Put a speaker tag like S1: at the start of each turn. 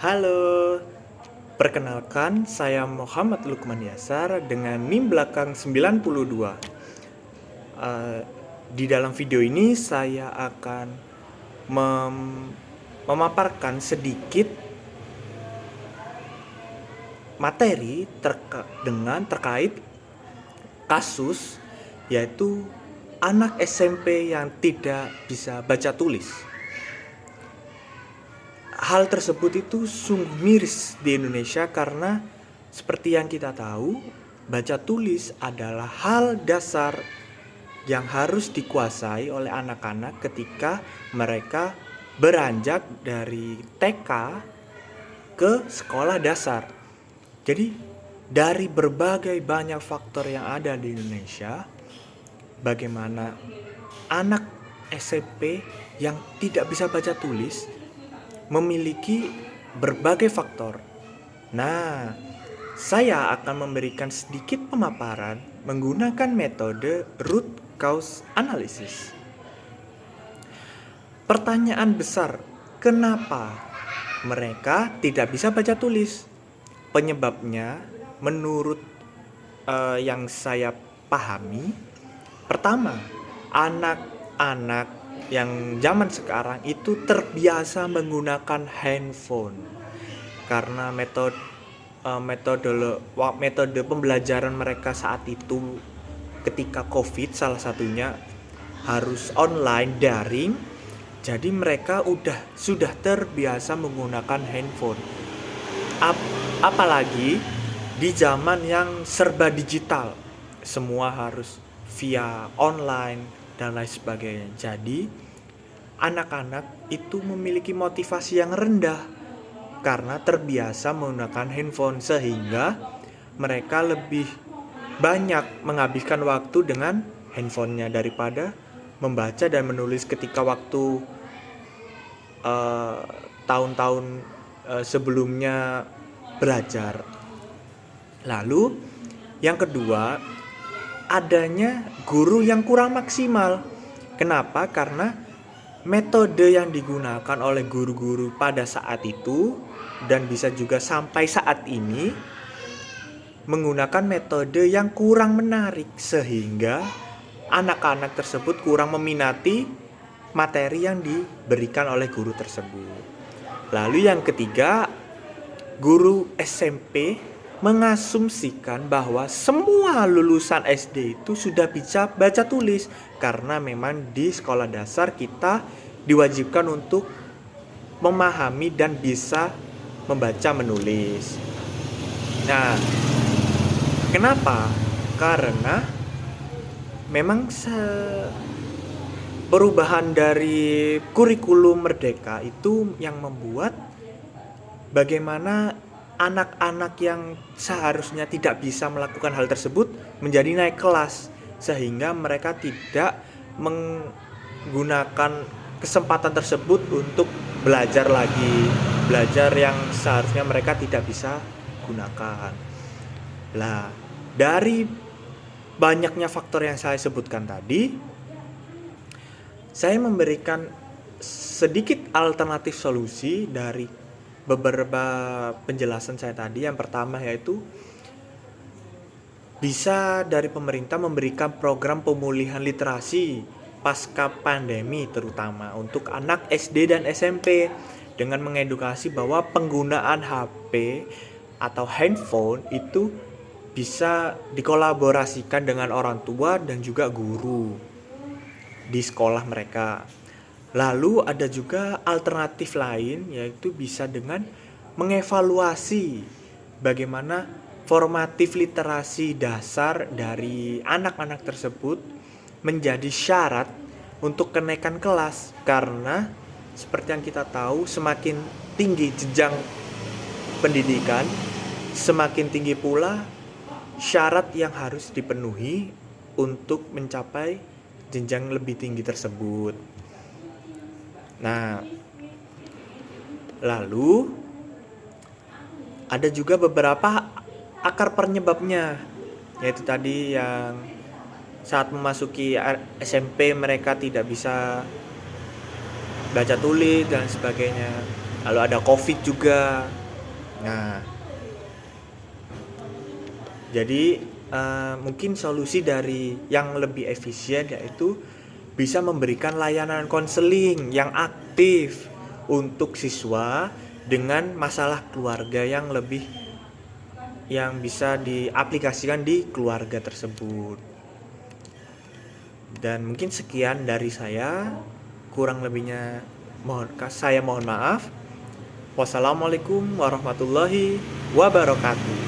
S1: Halo, perkenalkan saya Muhammad Lukman Yasar dengan NIM belakang 92. Eh, di dalam video ini saya akan memaparkan sedikit materi terkait kasus, yaitu anak SMP yang tidak bisa baca tulis. Hal tersebut itu sungguh miris di Indonesia karena seperti yang kita tahu, baca tulis adalah hal dasar yang harus dikuasai oleh anak-anak ketika mereka beranjak dari TK ke sekolah dasar. Jadi dari berbagai banyak faktor yang ada di Indonesia, bagaimana anak SMP yang tidak bisa baca tulis memiliki berbagai faktor. Nah, saya akan memberikan sedikit pemaparan menggunakan metode root cause analysis. Pertanyaan besar, kenapa mereka tidak bisa baca tulis? Penyebabnya menurut yang saya pahami, pertama, anak-anak yang zaman sekarang itu terbiasa menggunakan handphone karena metode pembelajaran mereka saat itu ketika COVID salah satunya harus online daring, jadi mereka sudah terbiasa menggunakan handphone. Apalagi di zaman yang serba digital, semua harus via online dan lain sebagainya. Jadi anak-anak itu memiliki motivasi yang rendah karena terbiasa menggunakan handphone, sehingga mereka lebih banyak menghabiskan waktu dengan handphonenya daripada membaca dan menulis ketika waktu tahun-tahun sebelumnya belajar. Lalu yang kedua, adanya guru yang kurang maksimal. Kenapa? Karena metode yang digunakan oleh guru-guru pada saat itu dan bisa juga sampai saat ini menggunakan metode yang kurang menarik, sehingga anak-anak tersebut kurang meminati materi yang diberikan oleh guru tersebut. Lalu yang ketiga, guru SMP mengasumsikan bahwa semua lulusan SD itu sudah bisa baca tulis karena memang di sekolah dasar kita diwajibkan untuk memahami dan bisa membaca menulis. Nah, kenapa? Karena memang perubahan dari kurikulum Merdeka itu yang membuat bagaimana anak-anak yang seharusnya tidak bisa melakukan hal tersebut menjadi naik kelas, sehingga mereka tidak menggunakan kesempatan tersebut untuk belajar lagi, belajar yang seharusnya mereka tidak bisa gunakan. Lah, dari banyaknya faktor yang saya sebutkan tadi, saya memberikan sedikit alternatif solusi dari beberapa penjelasan saya tadi. Yang pertama yaitu bisa dari pemerintah memberikan program pemulihan literasi pasca pandemi, terutama untuk anak SD dan SMP, dengan mengedukasi bahwa penggunaan HP atau handphone itu bisa dikolaborasikan dengan orang tua dan juga guru di sekolah mereka. Lalu ada juga alternatif lain, yaitu bisa dengan mengevaluasi bagaimana formatif literasi dasar dari anak-anak tersebut menjadi syarat untuk kenaikan kelas, karena seperti yang kita tahu, semakin tinggi jenjang pendidikan, semakin tinggi pula syarat yang harus dipenuhi untuk mencapai jenjang lebih tinggi tersebut. Nah, lalu ada juga beberapa akar penyebabnya, yaitu tadi yang saat memasuki SMP mereka tidak bisa baca tulis dan sebagainya. lalu ada COVID juga. Nah, jadi mungkin solusi dari yang lebih efisien yaitu bisa memberikan layanan konseling yang aktif untuk siswa dengan masalah keluarga yang bisa diaplikasikan di keluarga tersebut. Dan mungkin sekian dari saya, kurang lebihnya saya mohon maaf. Wassalamualaikum warahmatullahi wabarakatuh.